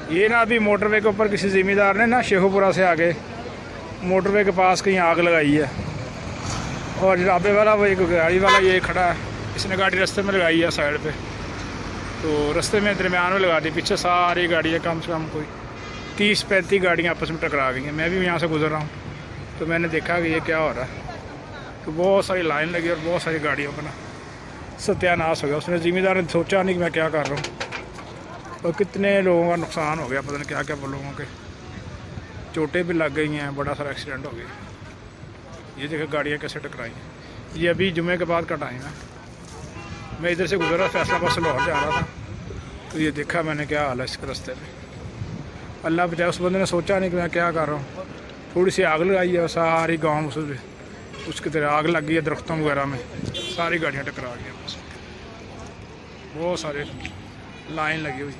ये ना अभी मोटरवे के ऊपर किसी ज़िम्मेदार ने ना शेखुपुरा से आगे मोटरवे के पास कहीं आग लगाई है, और ढाबे वाला वो एक गाड़ी वाला ये खड़ा है, इसने गाड़ी रास्ते में लगाई है साइड पे, तो रास्ते में दरमियान में लगा दी। पीछे सारी गाड़ियाँ कम से कम कोई 30-35 गाड़ियाँ आपस में टकरा गई हैं। मैं भी यहाँ से गुजर रहा हूँ तो मैंने देखा कि ये क्या हो रहा है, तो बहुत सारी लाइन लगी और बहुत सारी गाड़ियों का ना सत्यानाश हो गया। उसने ज़िम्मेदार ने सोचा नहीं कि मैं क्या कर रहा हूँ, और कितने लोगों का नुकसान हो गया, पता नहीं क्या क्या लोगों के चोटें भी लग गई हैं, बड़ा सारा एक्सीडेंट हो गया। ये देखो गाड़ियाँ कैसे टकराई हैं। ये अभी जुमे के बाद का टाइम है, मैं इधर से गुजर रहा फैसलाबाद से लाहौर जा रहा था, तो ये देखा मैंने क्या हाल है इसके रास्ते में। अल्लाह बचाए, उस बंदे ने सोचा नहीं कि मैं क्या कर रहा हूँ। थोड़ी सी आग लगाई है, सारी गाँव उसकी तरह आग लग गई है, दरख्तों वगैरह में सारी गाड़ियाँ टकरा गई हैं। बस बहुत सारे लाइन लगी हुई।